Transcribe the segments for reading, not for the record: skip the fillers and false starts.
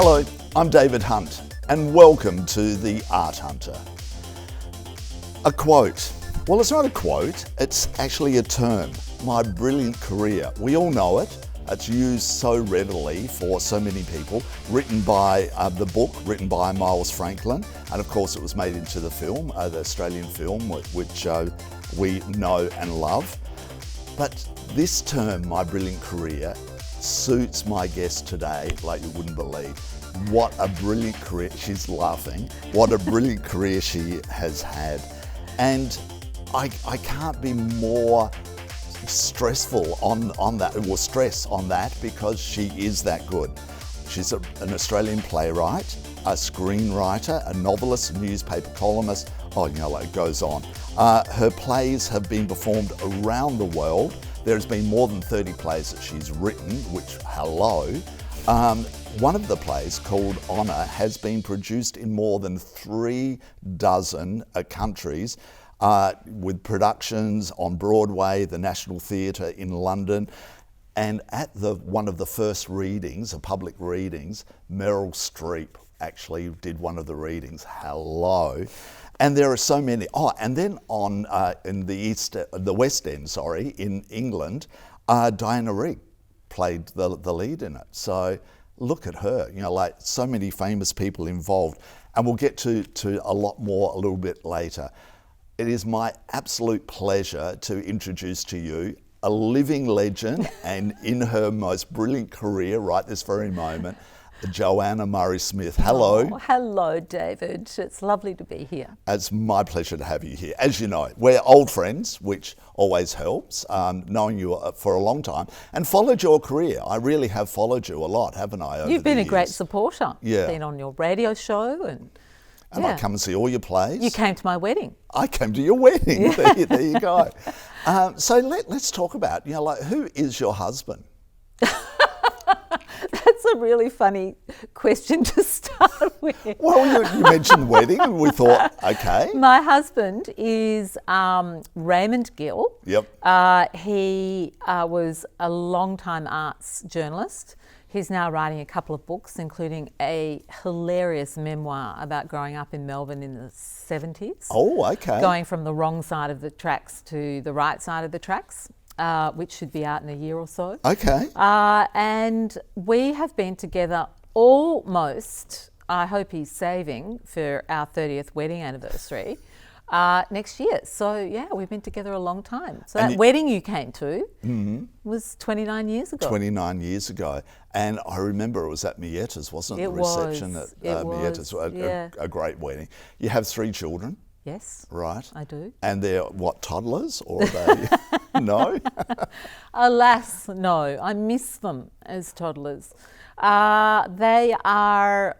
Hello, I'm David Hunt, and welcome to The Art Hunter. A quote. Well, it's not a quote, it's actually a term. My brilliant career. We all know it. It's used so readily for so many people. Written by the book, written by Miles Franklin, and of course it was made into the film, the Australian film, which we know and love. But this term, my brilliant career, suits my guest today like you wouldn't believe. What a brilliant career, she's laughing, what a brilliant career she has had. And I can't be more stressful on that, or stress on that, because she is that good. She's an Australian playwright, a screenwriter, a novelist, a newspaper columnist, it goes on. Her plays have been performed around the world. There's been more than 30 plays that she's written, which, hello. One of the plays, called Honour, has been produced in more than 36 countries, with productions on Broadway, the National Theatre in London, and at one of the first readings, the public readings, Meryl Streep actually did one of the readings. Hello. And there are so many. Oh, and then on in the West End, in England, Dianna Rigg played the lead in it. So look at her, so many famous people involved. And we'll get to a lot more a little bit later. It is my absolute pleasure to introduce to you a living legend and in her most brilliant career right this very moment, Joanna Murray-Smith. Hello. Oh, hello, David. It's lovely to be here. It's my pleasure to have you here. As you know, we're old friends, which always helps, knowing you for a long time, and followed your career. I really have followed you a lot, haven't I, over You've been the a years? Great supporter. Yeah. Been on your radio show and I come and see all your plays. You came to my wedding. I came to your wedding. Yeah. There you go. So let's talk about, who is your husband? That's a really funny question to start with. Well, you mentioned wedding, and we thought, okay. My husband is Raymond Gill. Yep. He was a long-time arts journalist. He's now writing a couple of books, including a hilarious memoir about growing up in Melbourne in the 70s. Oh, okay. Going from the wrong side of the tracks to the right side of the tracks. Which should be out in a year or so. Okay. And we have been together almost, I hope he's saving for our 30th wedding anniversary, next year. So, yeah, we've been together a long time. So that wedding you came to was 29 years ago. 29 years ago. And I remember it was at Mietta's, wasn't it? The reception at Mietta's. A great wedding. You have 3 children. Yes. Right. I do. And they're, toddlers? Or are they... No? Alas, no. I miss them as toddlers. They are,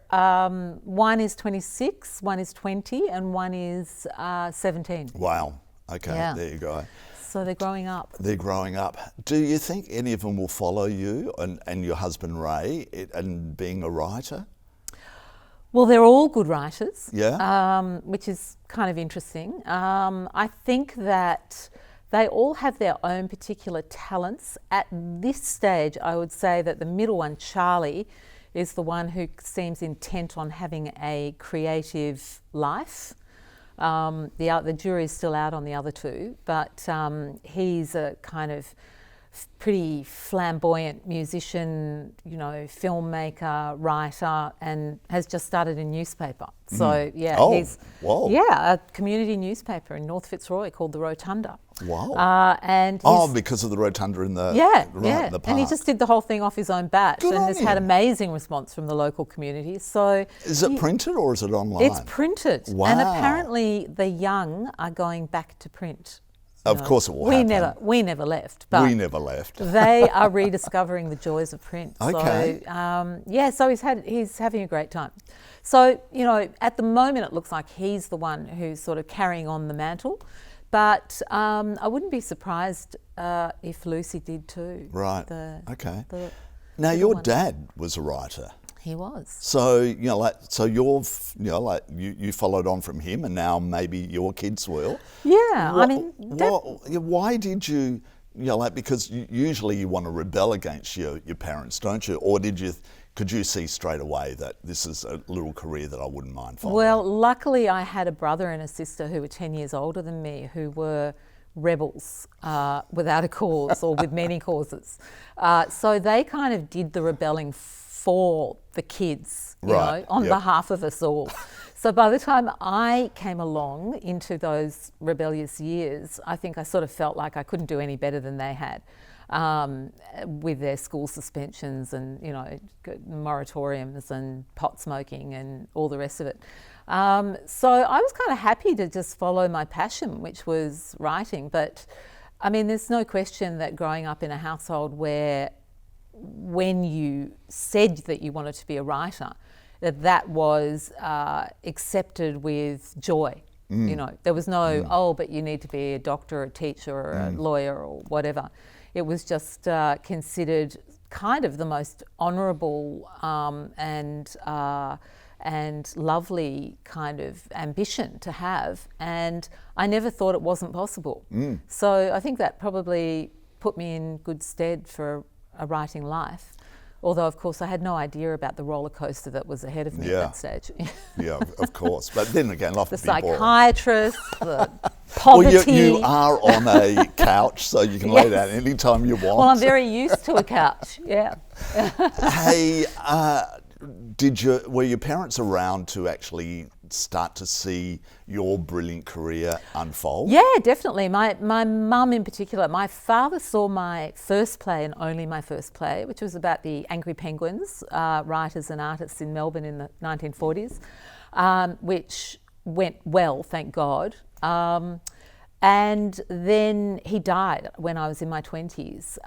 one is 26, one is 20, and one is 17. Wow. Okay, Yeah. There you go. So they're growing up. They're growing up. Do you think any of them will follow you and your husband Ray and being a writer? Well, they're all good writers, which is kind of interesting. I think that they all have their own particular talents. At this stage, I would say that the middle one, Charlie, is the one who seems intent on having a creative life. The jury's still out on the other two, but he's a kind of pretty flamboyant musician, filmmaker, writer, and has just started a newspaper. So he's a community newspaper in North Fitzroy called the Rotunda. Wow! And because of the Rotunda in the the park. And he just did the whole thing off his own bat, Good and on has him. had amazing response from the local community. So is it printed or is it online? It's printed, Wow. and apparently the young are going back to print. Of course it will happen. We never left. But we never left. They are rediscovering the joys of print. Okay. So he's having a great time. So, at the moment it looks like he's the one who's sort of carrying on the mantle. But I wouldn't be surprised if Lucy did too. Right. Now, your dad was a writer. He was. So you followed on from him, and now maybe your kids will. Yeah, why did you? Because usually you want to rebel against your parents, don't you? Or did you could you see straight away that this is a little career that I wouldn't mind following? Well, luckily I had a brother and a sister who were 10 years older than me, who were rebels without a cause or with many causes. So they kind of did the rebelling for the kids, you know, on behalf of us all. So by the time I came along into those rebellious years, I think I sort of felt like I couldn't do any better than they had, with their school suspensions and, you know, moratoriums and pot smoking and all the rest of it. So I was kind of happy to just follow my passion, which was writing. But I mean, there's no question that growing up in a household where when you said that you wanted to be a writer, that was accepted with joy. You know, there was no, oh, but you need to be a doctor or a teacher or a lawyer or whatever. It was just considered kind of the most honourable and lovely kind of ambition to have. And I never thought it wasn't possible. So I think that probably put me in good stead for a writing life. Although, of course, I had no idea about the roller coaster that was ahead of me at that stage. Yeah, of course. But then again, life would be boring. The psychiatrist, the poverty. Well, you are on a couch, so you can lay down anytime you want. Well, I'm very used to a couch, yeah. Hey, were your parents around to actually start to see your brilliant career unfold? Yeah, definitely. My mum in particular. My father saw my first play and only my first play, which was about the angry penguins, writers and artists in Melbourne in the 1940s, which went well, thank God. And then he died when I was in my 20s,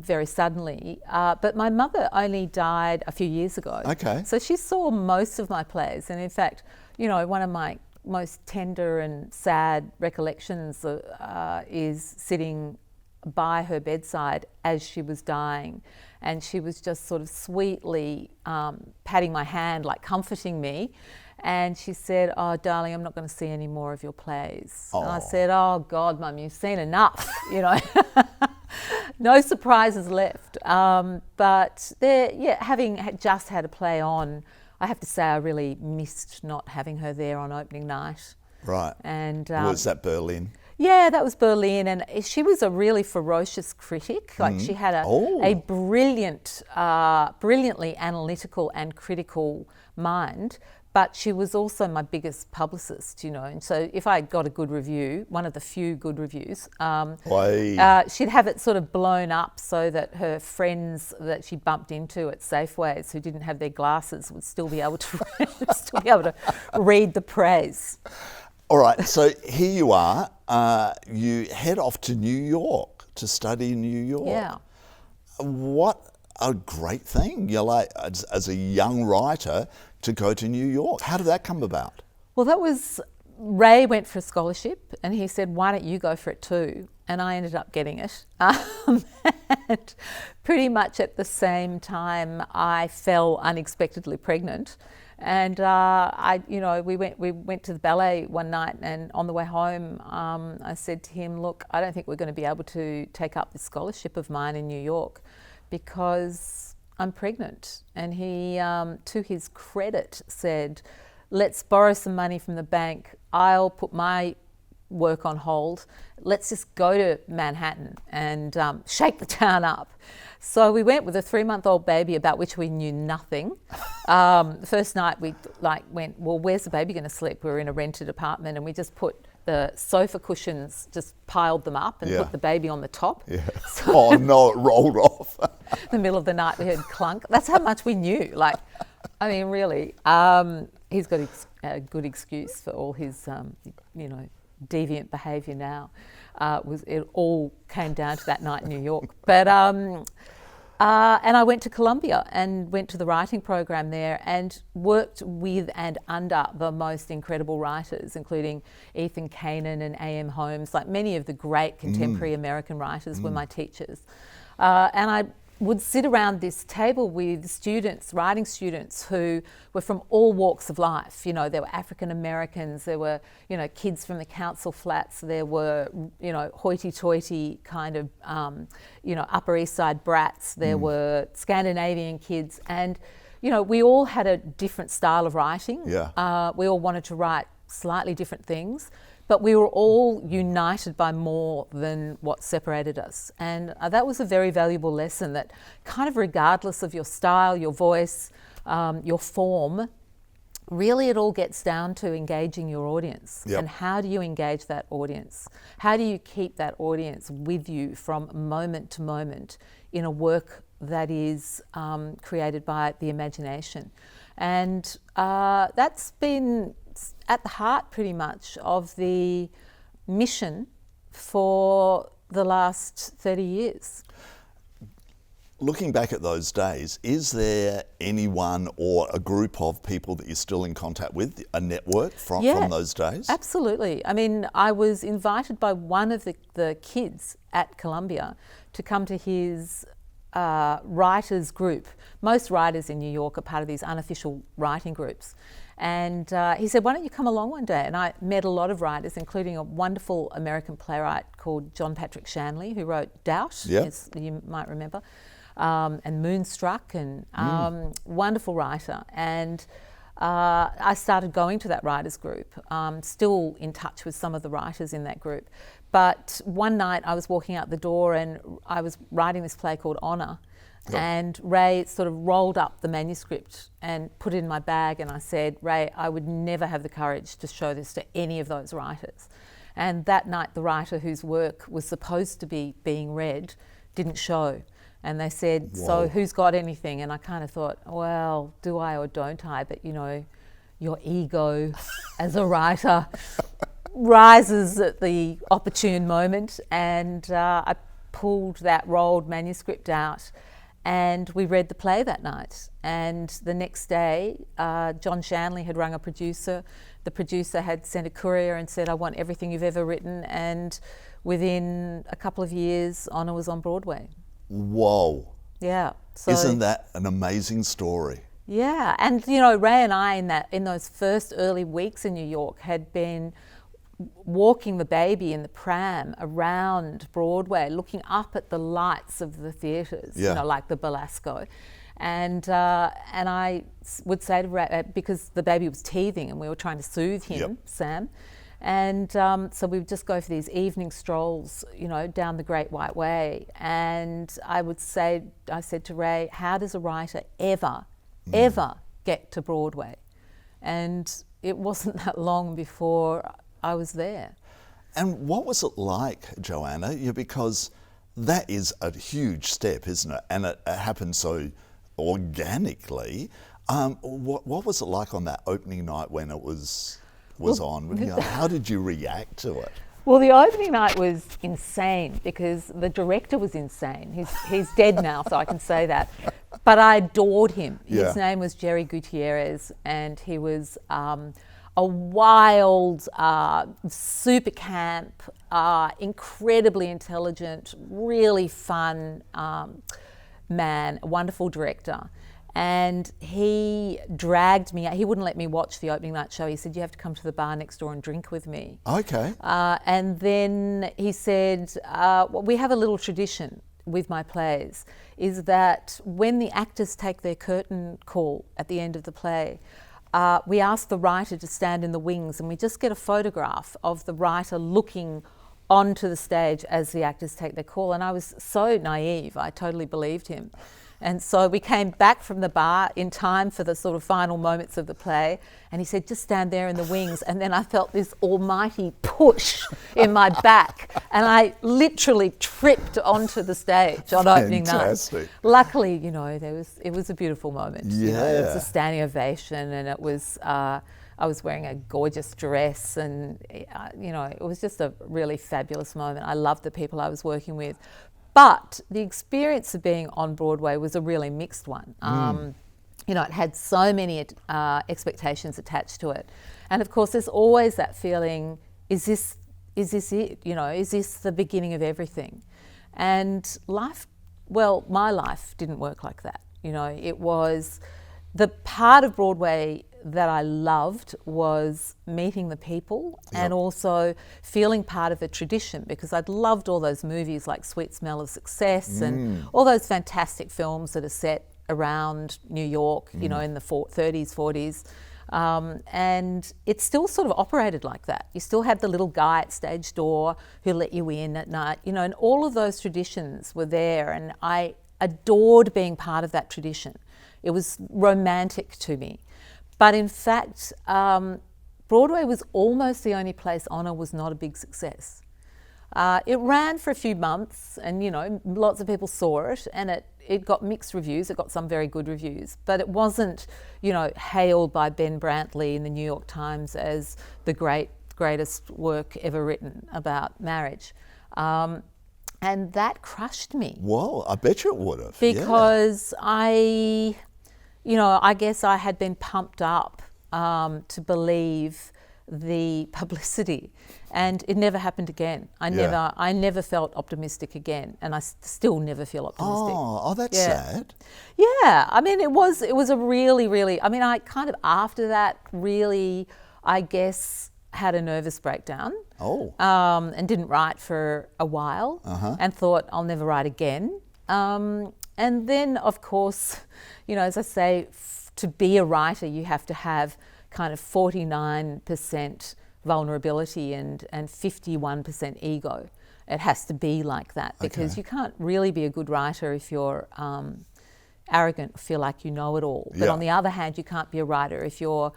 very suddenly. But my mother only died a few years ago. Okay. So she saw most of my plays. And in fact, you know, one of my most tender and sad recollections is sitting by her bedside as she was dying. And she was just sort of sweetly patting my hand, like comforting me. And she said, "Oh, darling, I'm not going to see any more of your plays." And I said, "Oh, God, Mum, you've seen enough, you know." No surprises left. But having just had a play on, I have to say I really missed not having her there on opening night. Right. And was that Berlin? Yeah, that was Berlin, and she was a really ferocious critic. Like she had a brilliantly analytical and critical mind. But she was also my biggest publicist, you know. And so if I got a good review, one of the few good reviews, she'd have it sort of blown up so that her friends that she bumped into at Safeways who didn't have their glasses would still be able to read the praise. All right, so here you are. You head off to New York to study in New York. Yeah. What a great thing. You're like, as a young writer, to go to New York. How did that come about? Well, Ray went for a scholarship and he said, "Why don't you go for it too?" And I ended up getting it. And pretty much at the same time, I fell unexpectedly pregnant. And we went to the ballet one night, and on the way home, I said to him, "Look, I don't think we're going to be able to take up this scholarship of mine in New York because I'm pregnant." And he, to his credit, said, "Let's borrow some money from the bank. I'll put my work on hold. Let's just go to Manhattan and shake the town up." So we went with a 3-month-old baby about which we knew nothing. The first night we went, "Well, where's the baby going to sleep?" We were in a rented apartment, and we just put the sofa cushions, just piled them up and put the baby on the top. Yeah. So oh no, it rolled off. In the middle of the night we heard clunk. That's how much we knew. Like, I mean, really, he's got a good excuse for all his, deviant behaviour now. It all came down to that night in New York. But and I went to Columbia and went to the writing program there and worked with and under the most incredible writers, including Ethan Kanan and A.M. Holmes. Like many of the great contemporary American writers were my teachers. And I would sit around this table with students, writing students who were from all walks of life. You know, there were African Americans, there were, you know, kids from the council flats, there were, you know, hoity-toity kind of, you know, Upper East Side brats, there were Scandinavian kids, and, you know, we all had a different style of writing. Yeah. We all wanted to write slightly different things, but we were all united by more than what separated us. And that was a very valuable lesson, that kind of regardless of your style, your voice, your form, really it all gets down to engaging your audience. Yep. And how do you engage that audience? How do you keep that audience with you from moment to moment in a work that is created by the imagination? And that's been at the heart pretty much of the mission for the last 30 years. Looking back at those days, is there anyone or a group of people that you're still in contact with, a network from those days? Absolutely. I mean, I was invited by one of the kids at Columbia to come to his writers group. Most writers in New York are part of these unofficial writing groups. And he said, why don't you come along one day? And I met a lot of writers, including a wonderful American playwright called John Patrick Shanley, who wrote Doubt, as you might remember, and Moonstruck, and wonderful writer. And I started going to that writers group, still in touch with some of the writers in that group. But one night I was walking out the door and I was writing this play called Honor. And Ray sort of rolled up the manuscript and put it in my bag, and I said, Ray, I would never have the courage to show this to any of those writers. And that night the writer whose work was supposed to be being read didn't show. And they said, so who's got anything? And I kind of thought, well, do I or don't I? But, you know, your ego as a writer rises at the opportune moment, and I pulled that rolled manuscript out. And we read the play that night. And the next day, John Shanley had rung a producer. The producer had sent a courier and said, I want everything you've ever written. And within a couple of years, Honor was on Broadway. Whoa. Yeah. So, isn't that an amazing story? Yeah. And, you know, Ray and I in those first early weeks in New York had been walking the baby in the pram around Broadway, looking up at the lights of the theatres, you know, like the Belasco. And I would say to Ray, because the baby was teething and we were trying to soothe him, Sam, and so we would just go for these evening strolls, you know, down the Great White Way. And I said to Ray, how does a writer ever get to Broadway? And it wasn't that long before I was there. And what was it like, Joanna? Because that is a huge step, isn't it? And it happened so organically. What was it like on that opening night when it was on? You know, how did you react to it? Well, the opening night was insane because the director was insane. He's dead now, so I can say that. But I adored him. His name was Jerry Gutierrez, and he was a wild, super camp, incredibly intelligent, really fun man, a wonderful director. And he dragged me out. He wouldn't let me watch the opening night show. He said, you have to come to the bar next door and drink with me. Okay. And then he said, we have a little tradition with my plays, is that when the actors take their curtain call at the end of the play, we ask the writer to stand in the wings, and we just get a photograph of the writer looking onto the stage as the actors take their call. And I was so naive, I totally believed him. And so we came back from the bar in time for the sort of final moments of the play, and he said, just stand there in the wings. And then I felt this almighty push in my back, and I literally tripped onto the stage on opening night. Luckily, you know, it was a beautiful moment. Yeah. You know, it was a standing ovation, and it was I was wearing a gorgeous dress, and you know, it was just a really fabulous moment. I loved the people I was working with. But the experience of being on Broadway was a really mixed one. You know, it had so many expectations attached to it. And of course, there's always that feeling, is this it? You know, is this the beginning of everything? And life well, my life didn't work like that. You know, it was the part of Broadway that I loved was meeting the people and also feeling part of the tradition, because I'd loved all those movies like Sweet Smell of Success and all those fantastic films that are set around New York, you know, in the 30s, 40s. And it still sort of operated like that. You still had the little guy at stage door who let you in at night, you know, and all of those traditions were there, and I adored being part of that tradition. It was romantic to me. But in fact, Broadway was almost the only place Honor was not a big success. It ran for a few months, and you know, lots of people saw it, and it got mixed reviews. It got some very good reviews, but it wasn't, you know, hailed by Ben Brantley in the New York Times as the greatest work ever written about marriage. And that crushed me. Well, I bet you it would have. Because I guess I had been pumped up to believe the publicity, and it never happened again. I never felt optimistic again, and I still never feel optimistic. Oh, that's sad. Yeah, I mean, it was a really, I mean, I kind of after that really, I guess, had a nervous breakdown. And didn't write for a while, and thought I'll never write again. And then, of course, you know, as I say, to be a writer, you have to have kind of 49% vulnerability and 51% ego. It has to be like that, because you can't really be a good writer if you're arrogant, feel like you know it all. But on the other hand, you can't be a writer if you're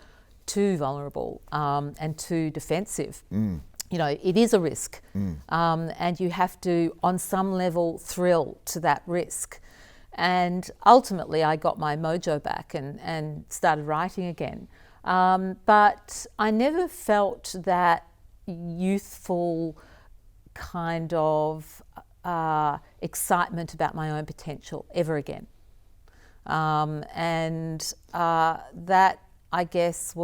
too vulnerable and too defensive. You know, it is a risk, and you have to, on some level, thrill to that risk. And ultimately, I got my mojo back and started writing again. But I never felt that youthful kind of excitement about my own potential ever again. And that, I guess,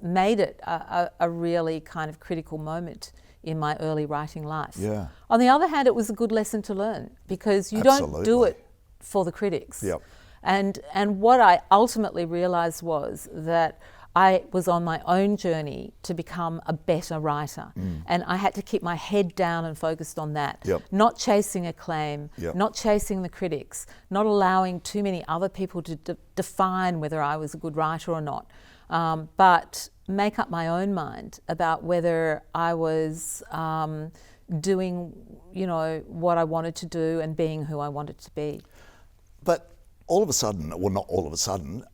made it a really kind of critical moment in my early writing life. Yeah. On the other hand, it was a good lesson to learn, because you don't do it for the critics. And what I ultimately realised was that I was on my own journey to become a better writer, and I had to keep my head down and focused on that, not chasing acclaim, not chasing the critics, not allowing too many other people to define whether I was a good writer or not, but make up my own mind about whether I was doing, you know, what I wanted to do and being who I wanted to be. But all of a sudden, well, not all of a sudden,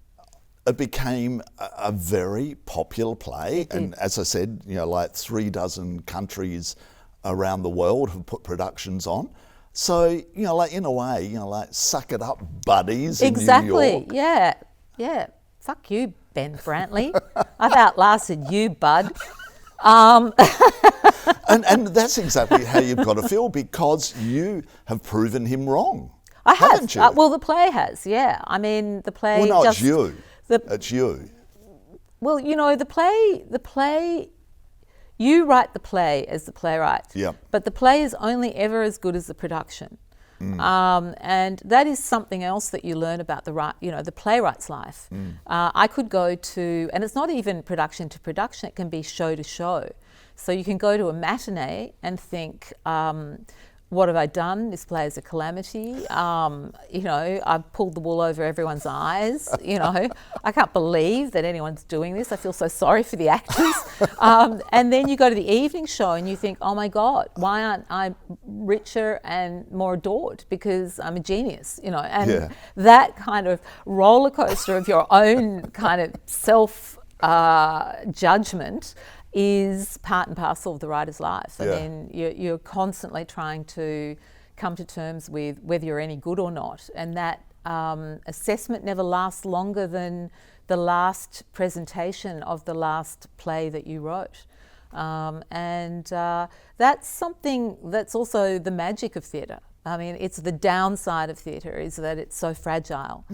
it became a very popular play. And as I said, you know, like 36 countries around the world have put productions on. So, you know, like in a way, you know, like suck it up, buddies in New York. Yeah. Fuck you, Ben Brantley. I've outlasted you, bud. And that's exactly how you've got to feel, because you have proven him wrong. I have. Haven't you? Well, the play has, yeah. I mean, the play. Well, no, it's you. It's you. Well, you know, the play. You write the play as the playwright. Yeah. But the play is only ever as good as the production. And that is something else that you learn about the playwright's life. I could go to, and it's not even production to production, it can be show to show. So you can go to a matinee and think, what have I done? This play is a calamity. You know, I've pulled the wool over everyone's eyes. You know, I can't believe that anyone's doing this. I feel so sorry for the actors. And then you go to the evening show and you think, oh my God, why aren't I richer and more adored? Because I'm a genius, you know. And that kind of roller coaster of your own kind of self judgment is part and parcel of the writer's life. I mean, you're constantly trying to come to terms with whether you're any good or not, and that assessment never lasts longer than the last presentation of the last play that you wrote. And that's something that's also the magic of theatre. I mean, it's the downside of theatre is that it's so fragile.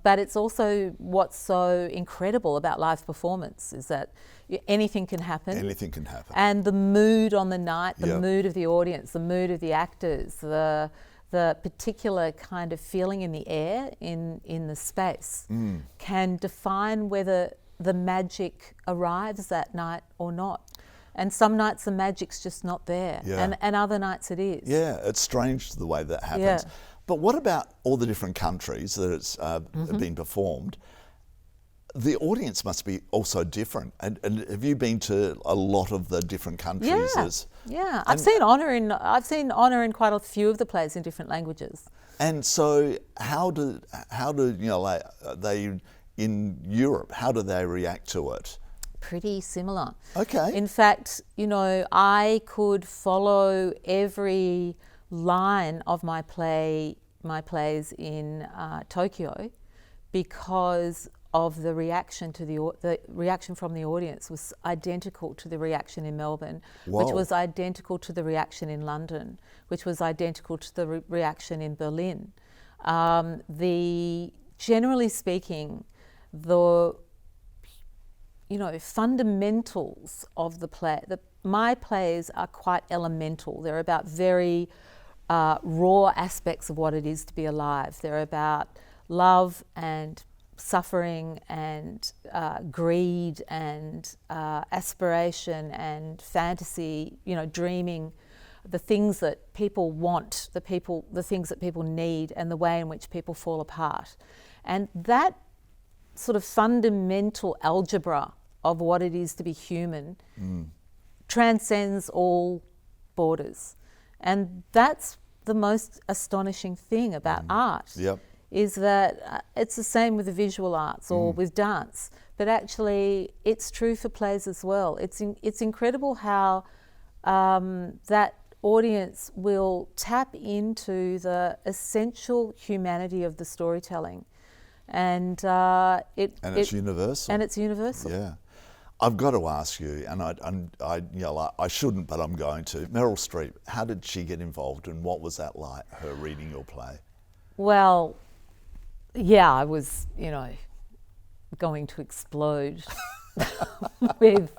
But it's also what's so incredible about live performance is that anything can happen. Anything can happen. And the mood on the night, the mood of the audience, the mood of the actors, the the particular kind of feeling in the air, in the space, can define whether the magic arrives that night or not. And some nights the magic's just not there, and other nights it is. Yeah, it's strange the way that happens. Yeah. But what about all the different countries that it's been performed? The audience must be also different. And have you been to a lot of the different countries? Yeah. I've seen honour in quite a few of the plays in different languages. And so how do like, they in Europe, how do they react to it? Pretty similar. Okay. In fact, I could follow every line of my plays in Tokyo because of the reaction to the reaction from the audience was identical to the reaction in Melbourne, Whoa. which was identical to the reaction in London, which was identical to the reaction in Berlin. Generally speaking, the fundamentals of the play. My plays are quite elemental. They're about very raw aspects of what it is to be alive. They're about love and suffering and greed and aspiration and fantasy, dreaming, the things that people want, the things that people need, and the way in which people fall apart. And that sort of fundamental algebra of what it is to be human transcends all borders. And that's the most astonishing thing about art. Yep. Is that it's the same with the visual arts or with dance, but actually it's true for plays as well. It's incredible how that audience will tap into the essential humanity of the storytelling, and it's universal. And it's universal. Yeah. I've got to ask you, and I shouldn't, but I'm going to. Meryl Streep, how did she get involved, and what was that like, her reading your play? Well, yeah, I was, going to explode with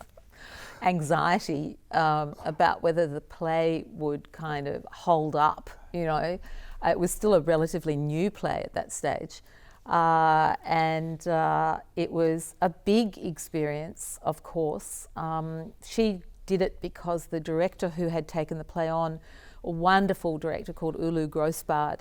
anxiety about whether the play would kind of hold up, It was still a relatively new play at that stage. And it was a big experience, of course. She did it because the director who had taken the play on, a wonderful director called Ulu Grossbard,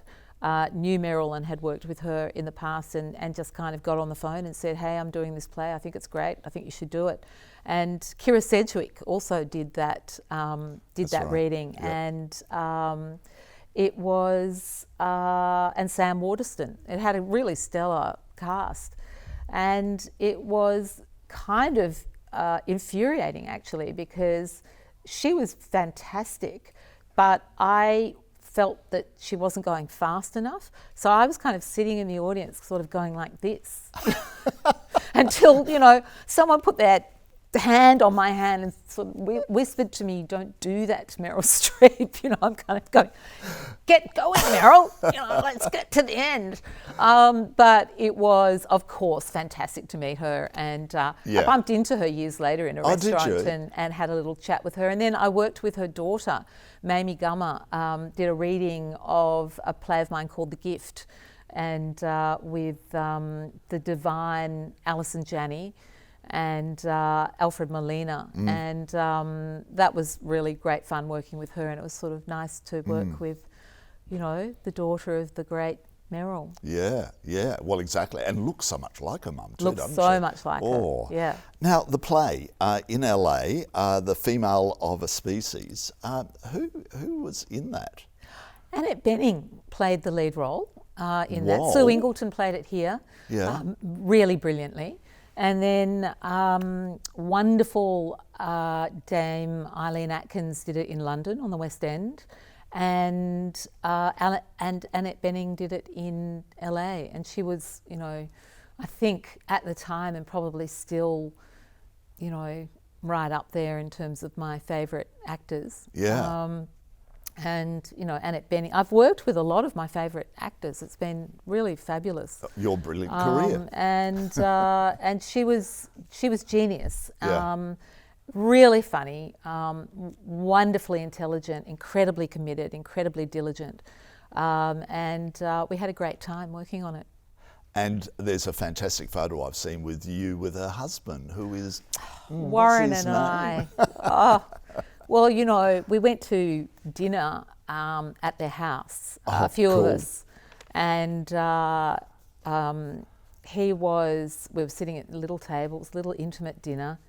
knew Meryl and had worked with her in the past and just kind of got on the phone and said, hey, I'm doing this play, I think it's great, I think you should do it. And Kira Sedgwick also did that reading. Yep. And it was, and Sam Waterston. It had a really stellar cast. And it was kind of infuriating, actually, because she was fantastic, but I felt that she wasn't going fast enough. So I was kind of sitting in the audience sort of going like this until, someone put their hand on my hand and sort of whispered to me, don't do that to Meryl Streep. I'm kind of going, get going, Meryl, let's get to the end. But it was, of course, fantastic to meet her. And I bumped into her years later in a restaurant and had a little chat with her. And then I worked with her daughter, Mamie Gummer, did a reading of a play of mine called The Gift, and with the divine Alison Janney and Alfred Molina, and that was really great fun working with her, and it was sort of nice to work with, the daughter of the great Meryl. Yeah, well, exactly, and looks so much like her mum too, looks doesn't so she? much like her, yeah. Now, the play in LA, The Female of a Species, who was in that? Annette Bening played the lead role in that. Sue Ingleton played it here, really brilliantly. And then wonderful Dame Eileen Atkins did it in London on the West End, and Annette Bening did it in LA. And she was, I think at the time and probably still, right up there in terms of my favourite actors. Yeah. And Annette Bening. I've worked with a lot of my favourite actors. It's been really fabulous. Your brilliant career. And she was genius. Yeah. Really funny, wonderfully intelligent, incredibly committed, incredibly diligent. and we had a great time working on it. And there's a fantastic photo I've seen with you with her husband, who is Warren and I. Oh, well, you know, we went to dinner at their house, a few of us, and we were sitting at little tables, little intimate dinner.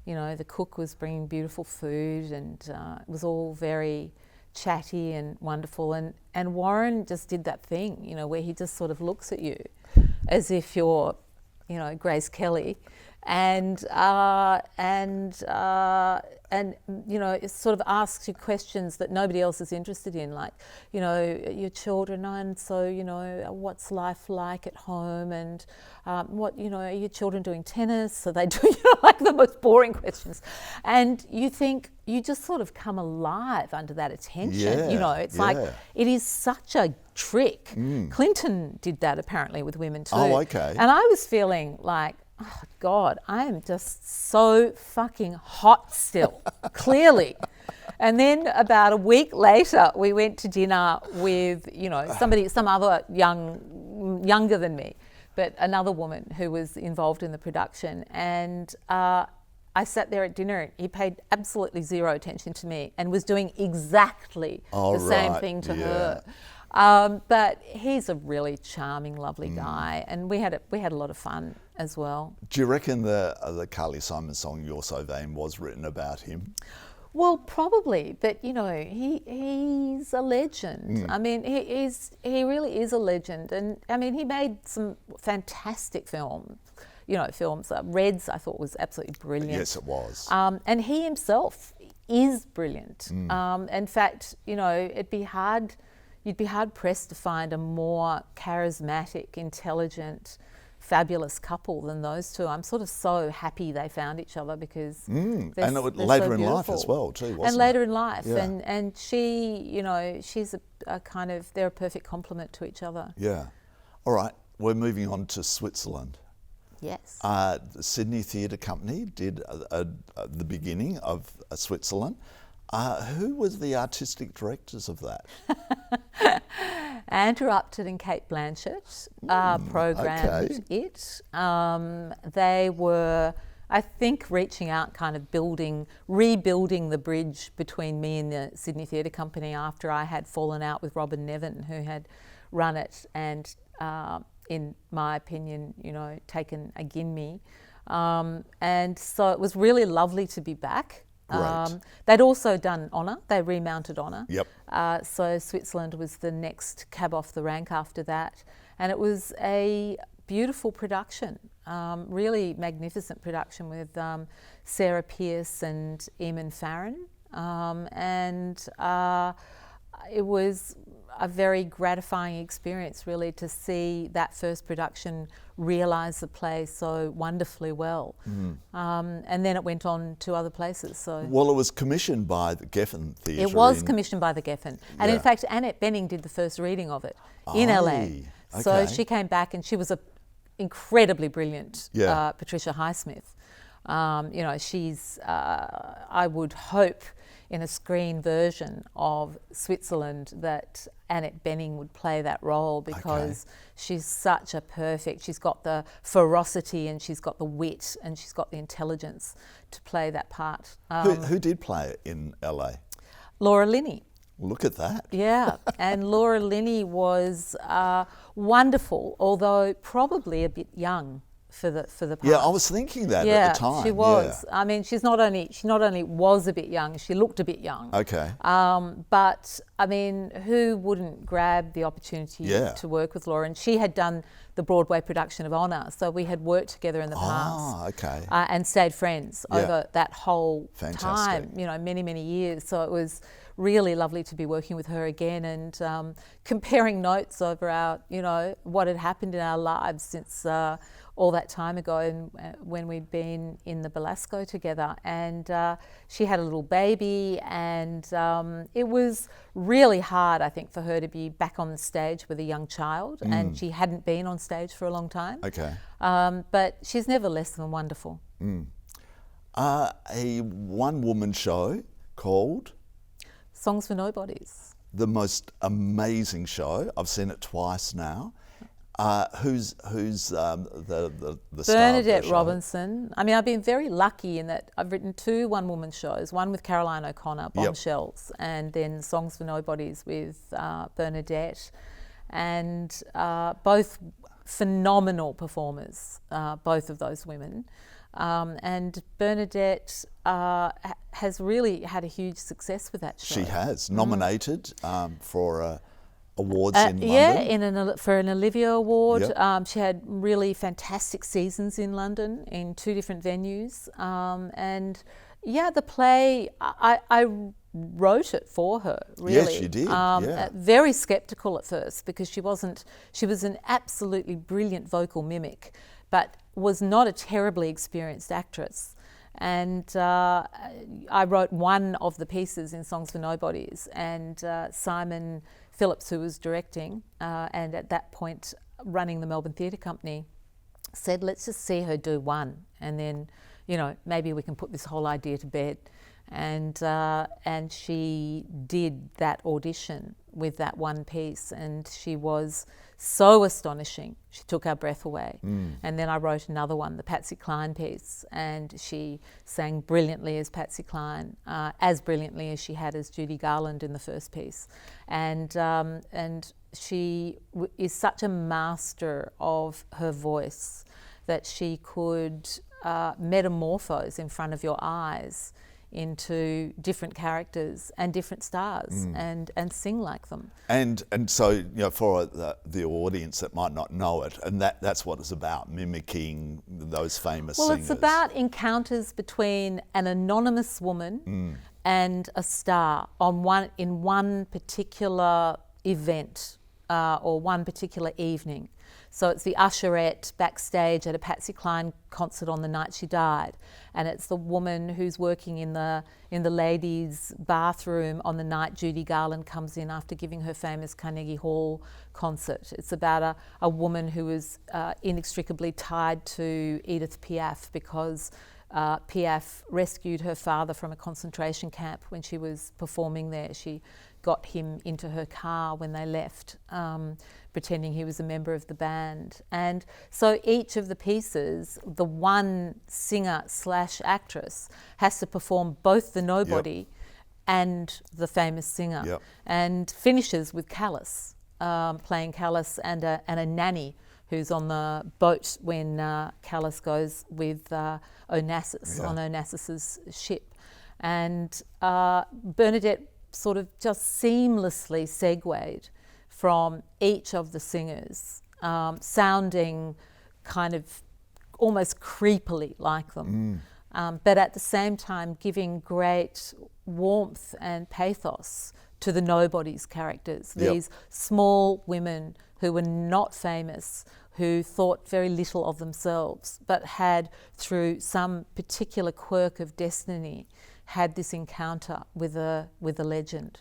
You know, the cook was bringing beautiful food, and it was all very chatty and wonderful. And Warren just did that thing, you know, where he just sort of looks at you as if you're, you know, Grace Kelly, and you know, it sort of asks you questions that nobody else is interested in, like, you know, your children, and so, you know, what's life like at home, and what, you know, are your children doing tennis? Are they doing, you know, like the most boring questions, and you think you just sort of come alive under that attention. You know, it's like, it is such a trick. Clinton did that apparently with women too. Oh, okay. And I was feeling like, oh God, I am just so fucking hot still, clearly. And then about a week later, we went to dinner with, you know, some other younger than me, but another woman who was involved in the production. And I sat there at dinner, and he paid absolutely zero attention to me and was doing exactly the same thing to her. But he's a really charming, lovely guy, and we had a lot of fun as well. Do you reckon the Carly Simon song "You're So Vain" was written about him? Well, probably, but you know, he's a legend. I mean, he really is a legend, and I mean, he made some fantastic films. You know, Reds I thought was absolutely brilliant. Yes, it was. And he himself is brilliant. In fact, you know, you'd be hard pressed to find a more charismatic, intelligent, fabulous couple than those two. I'm sort of so happy they found each other, because and they're later so in life beautiful. as well too, wasn't and it? later in life, Yeah. and she, you know, she's a kind of, they're a perfect complement to each other. Yeah. All right, we're moving on to Switzerland. Yes. The Sydney Theatre Company did the beginning of Switzerland. Who was the artistic directors of that? Andrew Upton and Kate Blanchett programmed it. They were, I think, reaching out, kind of rebuilding the bridge between me and the Sydney Theatre Company after I had fallen out with Robin Nevin, who had run it and, in my opinion, you know, taken agin me. And so it was really lovely to be back. They'd also done Honour. They remounted Honour. Yep. So Switzerland was the next cab off the rank after that. And it was a beautiful production, really magnificent production with Sarah Pearce and Eamon Farron. It was a very gratifying experience, really, to see that first production realise the play so wonderfully well. And then it went on to other places. So, well, it was commissioned by the Geffen Theatre. It was commissioned by the Geffen. And in fact, Annette Bening did the first reading of it in LA. Okay. So she came back, and she was an incredibly brilliant Patricia Highsmith. You know, she's, I would hope, in a screen version of Switzerland, that Annette Bening would play that role, because she's such a perfect, she's got the ferocity, and she's got the wit, and she's got the intelligence to play that part. Who did play it in LA? Laura Linney. Look at that. Yeah, and Laura Linney was wonderful, although probably a bit young for the part. Yeah, I was thinking that at the time. Yeah, she was. I mean, she not only was a bit young, she looked a bit young. Okay. But I mean, who wouldn't grab the opportunity to work with Laura? And she had done the Broadway production of Honour, so we had worked together in the past. Okay. And stayed friends over that whole time. You know, many, many years. So it was really lovely to be working with her again, and comparing notes over our, you know, what had happened in our lives since all that time ago, and when we'd been in the Belasco together. And she had a little baby, and it was really hard, I think, for her to be back on the stage with a young child, and she hadn't been on stage for a long time. Okay. But she's never less than wonderful. A one-woman show called Songs for Nobodies. the most amazing show. I've seen it twice now. Who's the star Bernadette of the show? Robinson. I mean, I've been very lucky in that I've written 2 one-woman shows, one with Caroline O'Connor, Bombshells, and then Songs for Nobodies with Bernadette, and both phenomenal performers, both of those women. And Bernadette has really had a huge success with that show. She has nominated for awards in London. Yeah, for an Olivia Award. Yep. She had really fantastic seasons in London in 2 different venues. And yeah, the play, I wrote it for her, really. Yes, you did, Very sceptical at first because she was an absolutely brilliant vocal mimic, but was not a terribly experienced actress. And I wrote one of the pieces in Songs for Nobodies, and Simon Phillips, who was directing and at that point running the Melbourne Theatre Company, said, let's just see her do one, and then, maybe we can put this whole idea to bed. And she did that audition with that one piece, and she was so astonishing. She took our breath away. And then I wrote another one, the Patsy Cline piece, and she sang brilliantly as Patsy Cline, as brilliantly as she had as Judy Garland in the first piece. And she is such a master of her voice that she could metamorphose in front of your eyes into different characters and different stars and sing like them. And so, for the audience that might not know it, and that's what it's about, mimicking those famous singers. Well, it's about encounters between an anonymous woman and a star in one particular event or one particular evening. So it's the usherette backstage at a Patsy Cline concert on the night she died, and it's the woman who's working in the ladies' bathroom on the night Judy Garland comes in after giving her famous Carnegie Hall concert. It's about a woman who is inextricably tied to Edith Piaf because Piaf rescued her father from a concentration camp when she was performing there. She got him into her car when they left, pretending he was a member of the band. And so each of the pieces, the one singer/actress has to perform both the nobody and the famous singer, and finishes with Callis, playing Callis and a nanny who's on the boat when Callis goes with Onassis on Onassis's ship. And Bernadette sort of just seamlessly segued from each of the singers, sounding kind of almost creepily like them, but at the same time giving great warmth and pathos to the Nobodies characters, these small women who were not famous, who thought very little of themselves, but had, through some particular quirk of destiny, had this encounter with a legend.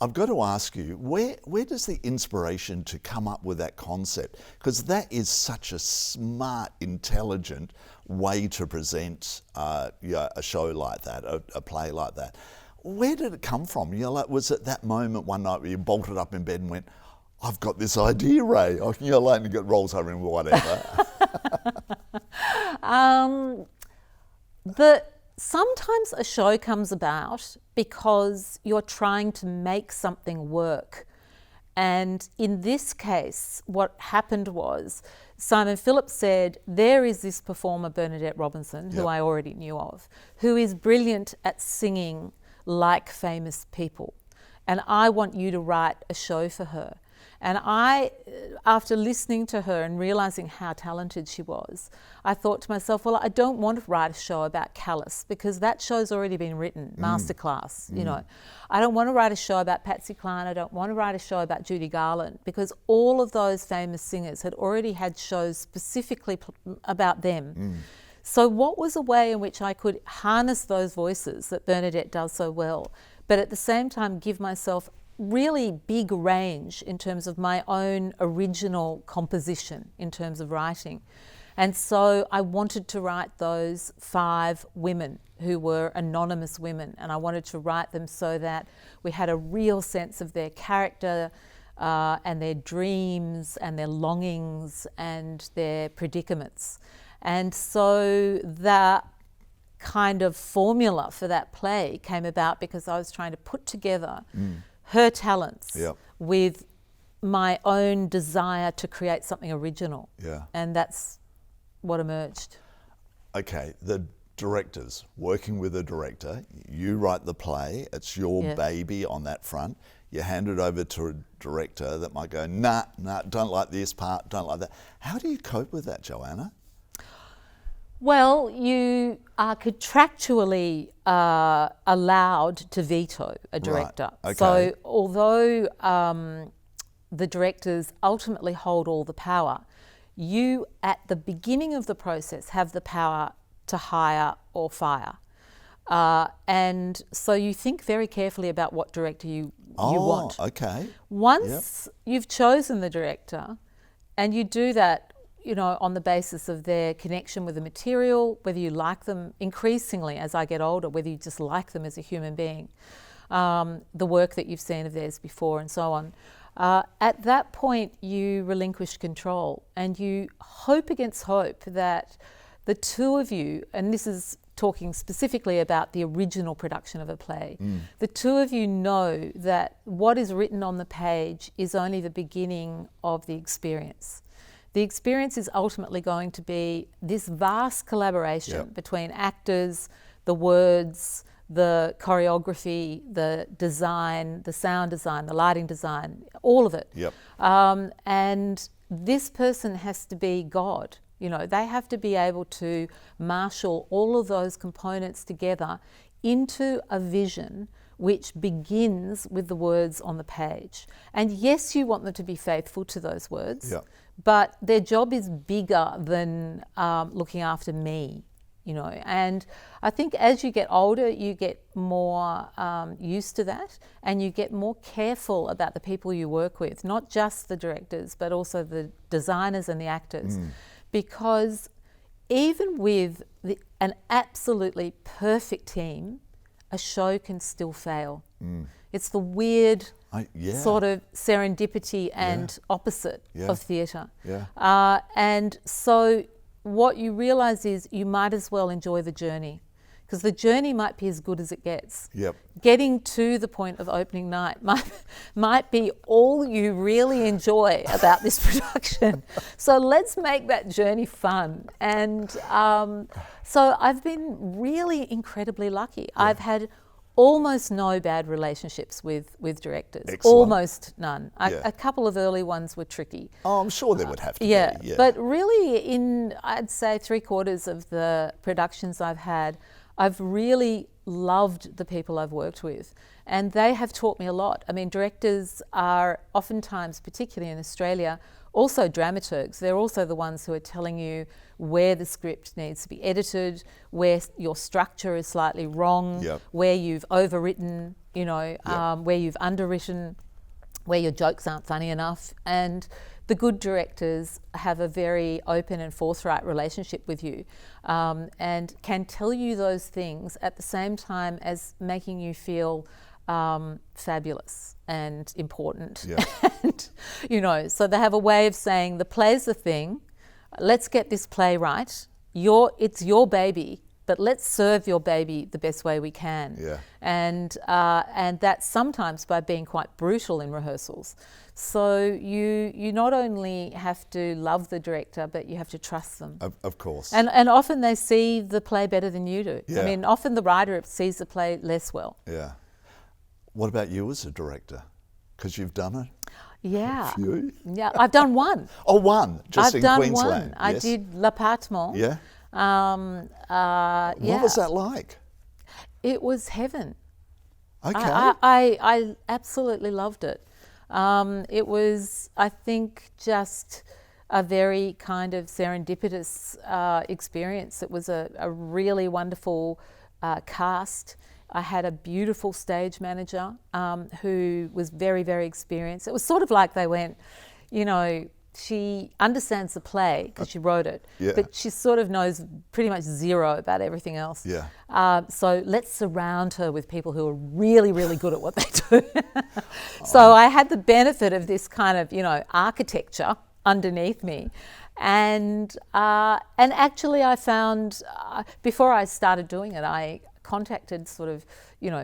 I've got to ask you, where does the inspiration to come up with that concept? Because that is such a smart, intelligent way to present a show like that, a play like that. Where did it come from? Was it that moment one night where you bolted up in bed and went, I've got this idea, Ray? And you get rolls over and whatever. Sometimes a show comes about because you're trying to make something work. And in this case, what happened was Simon Phillips said, there is this performer, Bernadette Robinson, who I already knew of, who is brilliant at singing like famous people. And I want you to write a show for her. And I, after listening to her and realising how talented she was, I thought to myself, well, I don't want to write a show about Callis because that show's already been written, masterclass, I don't want to write a show about Patsy Cline, I don't want to write a show about Judy Garland, because all of those famous singers had already had shows specifically about them. So what was a way in which I could harness those voices that Bernadette does so well, but at the same time give myself really big range in terms of my own original composition in terms of writing? And so I wanted to write those 5 women who were anonymous women, and I wanted to write them so that we had a real sense of their character and their dreams and their longings and their predicaments. And so that kind of formula for that play came about because I was trying to put together her talents with my own desire to create something original. And that's what emerged. Okay, the directors, working with a director, you write the play, it's your baby on that front. You hand it over to a director that might go, nah, don't like this part, don't like that. How do you cope with that, Joanna? Well, you are contractually allowed to veto a director. Right. Okay. So although the directors ultimately hold all the power, you at the beginning of the process have the power to hire or fire. And so you think very carefully about what director you want. Okay. Once you've chosen the director, and you do that, you know, on the basis of their connection with the material, whether you like them increasingly as I get older, whether you just like them as a human being, the work that you've seen of theirs before and so on. At that point, you relinquish control and you hope against hope that the two of you, and this is talking specifically about the original production of a play, the two of you know that what is written on the page is only the beginning of the experience. The experience is ultimately going to be this vast collaboration between actors, the words, the choreography, the design, the sound design, the lighting design, all of it. And this person has to be God. You know, they have to be able to marshal all of those components together into a vision which begins with the words on the page. And yes, you want them to be faithful to those words, but their job is bigger than looking after me, you know. And I think as you get older, you get more used to that, and you get more careful about the people you work with, not just the directors, but also the designers and the actors. Because even with an absolutely perfect team, a show can still fail. It's the weird sort of serendipity and opposite of theatre. And so what you realise is you might as well enjoy the journey, because the journey might be as good as it gets. Getting to the point of opening night might be all you really enjoy about this production. So let's make that journey fun. And so I've been really incredibly lucky. I've had almost no bad relationships with directors. Excellent. Almost none. A couple of early ones were tricky. Oh, I'm sure there would have to be. But really in, I'd say, 3/4 of the productions I've had, I've really loved the people I've worked with, and they have taught me a lot. I mean, directors are oftentimes, particularly in Australia, also dramaturgs. They're also the ones who are telling you where the script needs to be edited, where your structure is slightly wrong, where you've overwritten, you know, where you've underwritten, where your jokes aren't funny enough. And the good directors have a very open and forthright relationship with you, and can tell you those things at the same time as making you feel fabulous and important. And, you know, so they have a way of saying the play's the thing, let's get this play right, it's your baby, but let's serve your baby the best way we can. And that's sometimes by being quite brutal in rehearsals. So you not only have to love the director, but you have to trust them. Of course. And often they see the play better than you do. I mean, often the writer sees the play less well. What about you as a director? Because you've done it. Yeah. A few? Yeah, I've done one. Oh, one, just I've in done Queensland. One. I did L'Appartement. What was that like? It was heaven. Okay. I absolutely loved it. It was, I think, just a very kind of serendipitous experience. It was a really wonderful cast. I had a beautiful stage manager who was very, very experienced. It was sort of like they went, you know, she understands the play because she wrote it, Yeah. but she sort of knows pretty much zero about everything else. Yeah. So let's surround her with people who are really, really good at what they do. So I had the benefit of this kind of, architecture underneath me. And actually I found, before I started doing it, I contacted sort of,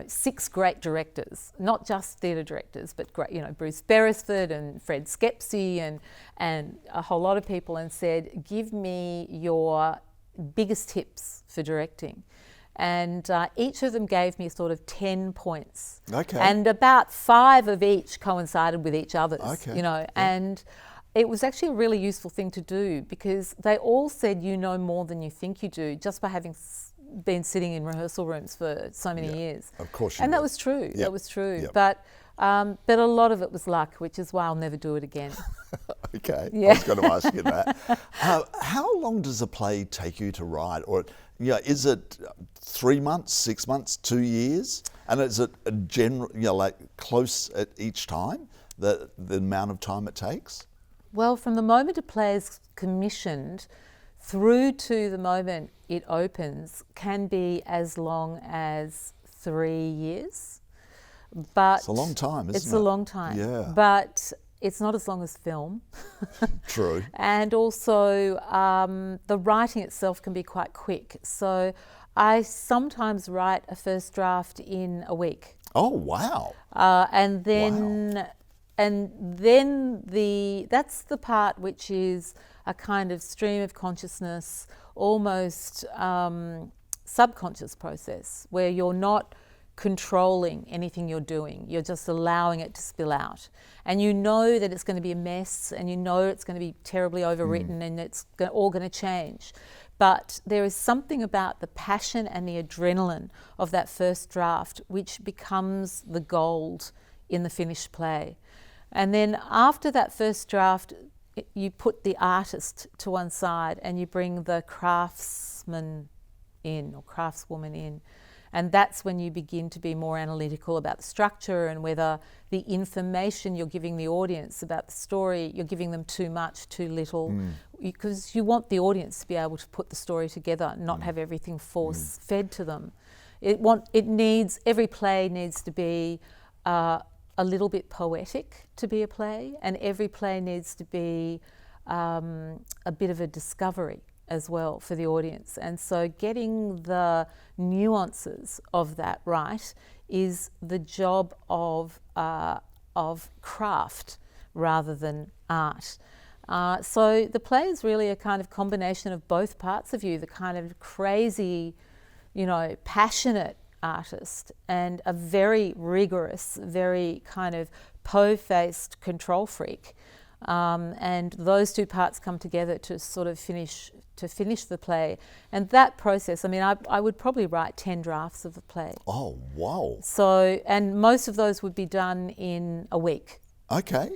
6 great directors, not just theatre directors, but great, Bruce Beresford and Fred Skepsey and a whole lot of people, and said, give me your biggest tips for directing. And each of them gave me sort of 10 points. Okay. And about 5 of each coincided with each other's, Okay. and it was actually a really useful thing to do, because they all said you know more than you think you do just by having been sitting in rehearsal rooms for so many years. Of course you And would. that was true. Yep. That was true. Yep. But a lot of it was luck, which is why I'll never do it again. Okay, Yeah. I was going to ask you that. How long does a play take you to write? Or is it 3 months, 6 months, 2 years? And is it a general, like close at each time, the amount of time it takes? Well, from the moment a play is commissioned through to the moment it opens can be as long as 3 years. But It's a long time, isn't it? It's a long time. Yeah. But it's not as long as film. True. And also the writing itself can be quite quick. So I sometimes write a first draft in a week. Oh, wow. And then that's the part which is a kind of stream of consciousness, almost subconscious process, where you're not controlling anything you're doing. You're just allowing it to spill out. And you know that it's going to be a mess, and you know it's going to be terribly overwritten, and it's all going to change. But there is something about the passion and the adrenaline of that first draft which becomes the gold in the finished play. And then after that first draft, you put the artist to one side and you bring the craftsman in, or craftswoman in. And that's when you begin to be more analytical about the structure and whether the information you're giving the audience about the story, you're giving them too much, too little, because you want the audience to be able to put the story together, not have everything force-fed to them. Every play needs to be a little bit poetic to be a play, and every play needs to be a bit of a discovery as well for the audience. And so getting the nuances of that right is the job of craft rather than art. So the play is really a kind of combination of both parts of you, the kind of crazy, passionate artist and a very rigorous, very kind of po-faced control freak. And those two parts come together to sort of finish the play. And that process, I would probably write 10 drafts of a play. Oh, wow. So, and most of those would be done in a week. Okay.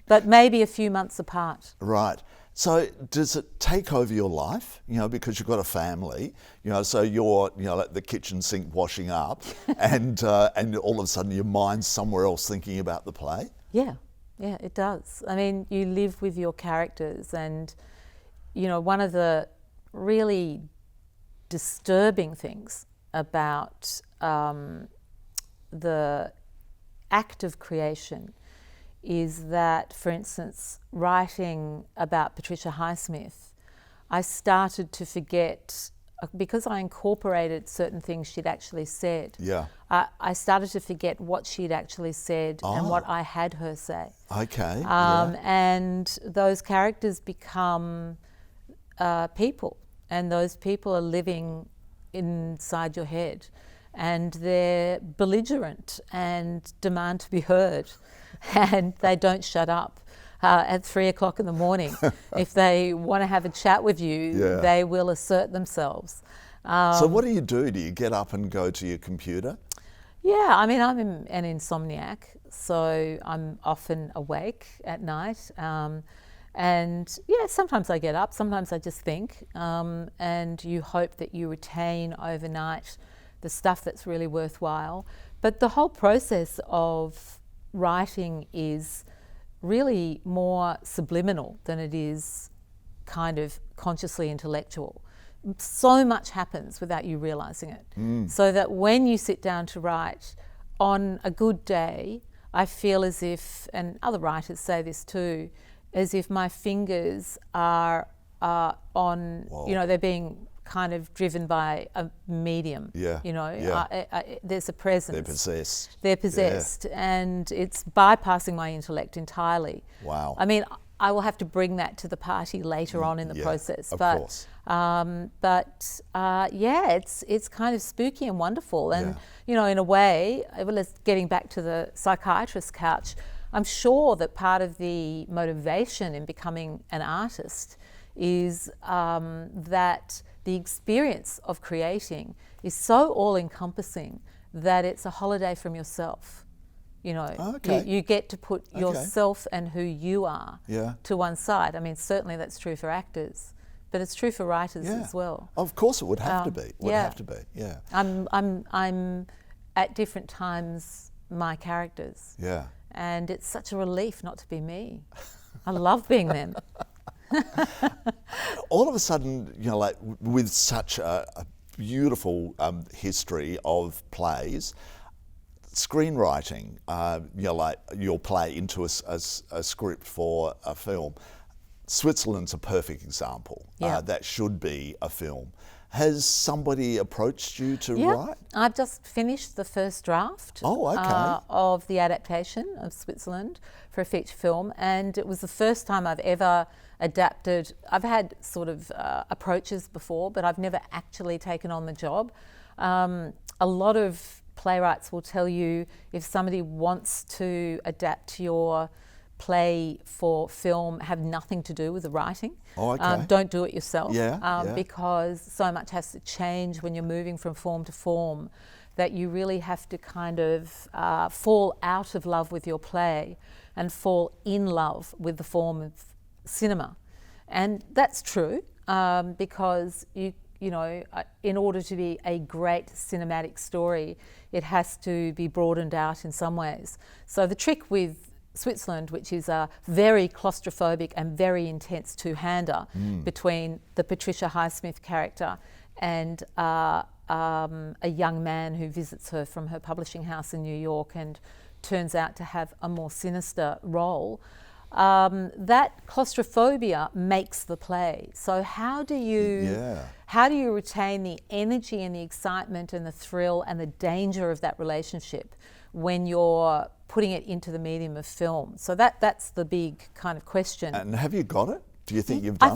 But maybe a few months apart. Right. So does it take over your life, because you've got a family, so you're, like the kitchen sink washing up and all of a sudden your mind's somewhere else thinking about the play? Yeah, it does. You live with your characters, and, one of the really disturbing things about the act of creation is that, for instance, writing about Patricia Highsmith, I started to forget, because I incorporated certain things she'd actually said. Yeah. I started to forget what she'd actually said and what I had her say. Okay. And those characters become people, and those people are living inside your head, and they're belligerent and demand to be heard. And they don't shut up at 3 o'clock in the morning. If they want to have a chat with you, they will assert themselves. So what do you do? Do you get up and go to your computer? Yeah, I'm an insomniac, so I'm often awake at night. And sometimes I get up, sometimes I just think, and you hope that you retain overnight the stuff that's really worthwhile. But the whole process of writing is really more subliminal than it is kind of consciously intellectual. So much happens without you realising it. So that when you sit down to write, on a good day, I feel as if, and other writers say this too, as if my fingers are on, Whoa. you know, they're being kind of driven by a medium. Yeah. You know, Yeah. there's a presence. They're possessed. They're possessed, and it's bypassing my intellect entirely. Wow. I mean, I will have to bring that to the party later on in the process. Of but, course. Yeah, it's kind of spooky and wonderful. And, you know, in a way, well, getting back to the psychiatrist's couch, I'm sure that part of the motivation in becoming an artist is that the experience of creating is so all-encompassing that it's a holiday from yourself. You know, you get to put yourself and who you are to one side. I mean, certainly that's true for actors, but it's true for writers as well. Of course, it would have to be. Yeah. I'm at different times my characters. Yeah. And it's such a relief not to be me. I love being them. All of a sudden, you know, like with such a beautiful history of plays, screenwriting, you know, like your play into a script for a film. Switzerland's a perfect example. That should be a film. Has somebody approached you to write? I've just finished the first draft of the adaptation of Switzerland for a feature film, and it was the first time I've ever adapted. I've had sort of approaches before, but I've never actually taken on the job. A lot of playwrights will tell you if somebody wants to adapt your play for film, have nothing to do with the writing. Don't do it yourself, because so much has to change when you're moving from form to form that you really have to kind of fall out of love with your play and fall in love with the form of cinema. And that's true because you know, in order to be a great cinematic story, it has to be broadened out in some ways. So the trick with Switzerland, which is a very claustrophobic and very intense two-hander between the Patricia Highsmith character and a young man who visits her from her publishing house in New York and turns out to have a more sinister role. That claustrophobia makes the play. So how do you retain the energy and the excitement and the thrill and the danger of that relationship when you're putting it into the medium of film? So that's the big kind of question. And have you got it? Do you think you've done it? I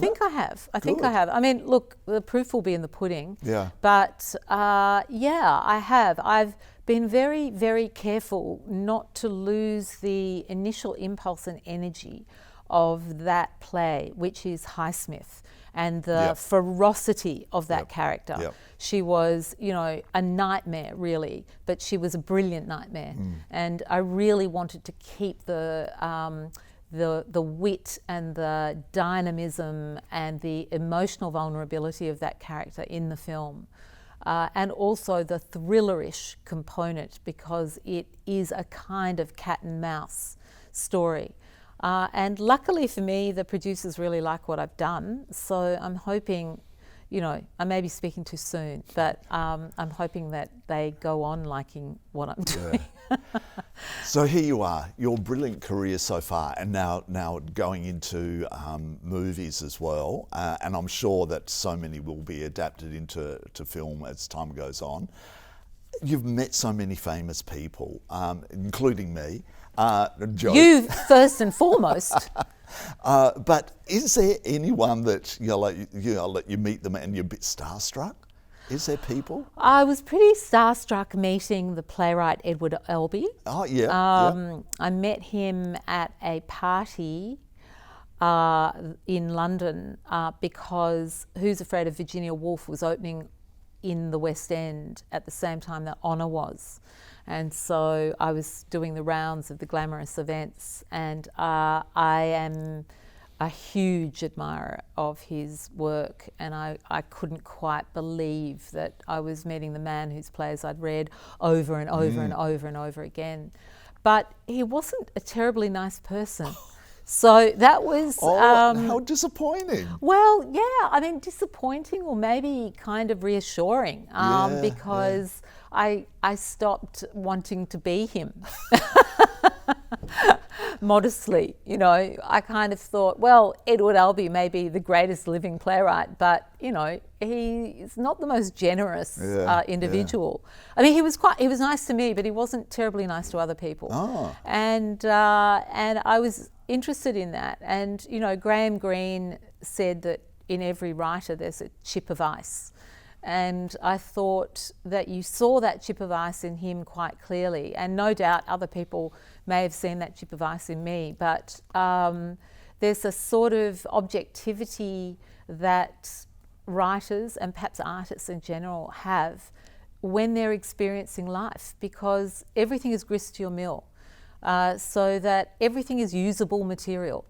think I have. I mean, look, the proof will be in the pudding. Yeah. But I have. I've been very, very careful not to lose the initial impulse and energy of that play, which is Highsmith, and the ferocity of that character. She was, you know, a nightmare really, but she was a brilliant nightmare. And I really wanted to keep the wit and the dynamism and the emotional vulnerability of that character in the film. And also the thrillerish component, because it is a kind of cat and mouse story. And luckily for me, the producers really like what I've done. So I'm hoping, you know, I may be speaking too soon, but I'm hoping that they go on liking what I'm doing. So here you are, your brilliant career so far, and now going into movies as well. And I'm sure that so many will be adapted into film as time goes on. You've met so many famous people, including me. You first and foremost. But is there anyone that you meet them and you're a bit starstruck? Is there people? I was pretty starstruck meeting the playwright Edward Albee. Oh yeah. I met him at a party in London because Who's Afraid of Virginia Woolf was opening in the West End at the same time that Honor was. And so I was doing the rounds of the glamorous events, and I am a huge admirer of his work, and I couldn't quite believe that I was meeting the man whose plays I'd read over and over and over and over again. But he wasn't a terribly nice person. So that was... how disappointing. Well, yeah, I mean, disappointing or maybe kind of reassuring because I stopped wanting to be him. Modestly, you know, I kind of thought, well, Edward Albee may be the greatest living playwright, but, you know, he's not the most generous individual. I mean, he was nice to me, but he wasn't terribly nice to other people. Oh. And I was interested in that. And, you know, Graham Greene said that in every writer there's a chip of ice. And I thought that you saw that chip of ice in him quite clearly. And no doubt other people may have seen that chip of ice in me. But there's a sort of objectivity that writers and perhaps artists in general have when they're experiencing life, because everything is grist to your mill, so that everything is usable material.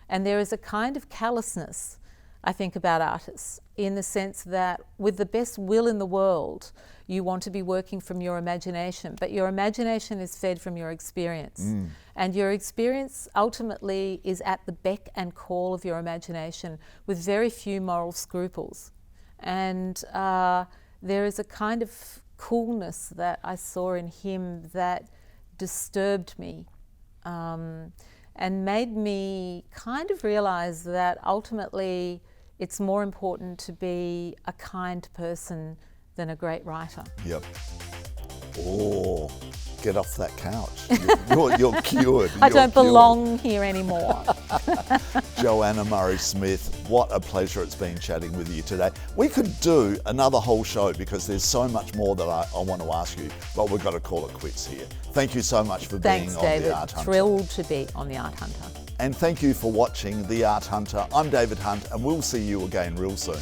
And there is a kind of callousness, I think, about artists, in the sense that with the best will in the world, you want to be working from your imagination, but your imagination is fed from your experience. And your experience ultimately is at the beck and call of your imagination with very few moral scruples. And there is a kind of coolness that I saw in him that disturbed me. And made me kind of realise that ultimately it's more important to be a kind person than a great writer. Yep. Oh, get off that couch. You're cured. I don't belong here anymore. Joanna Murray-Smith, what a pleasure it's been chatting with you today. We could do another whole show because there's so much more that I want to ask you, but we've got to call it quits here. Thank you so much for being on David. The Art Hunter. Thrilled to be on The Art Hunter. And thank you for watching The Art Hunter. I'm David Hunt, and we'll see you again real soon.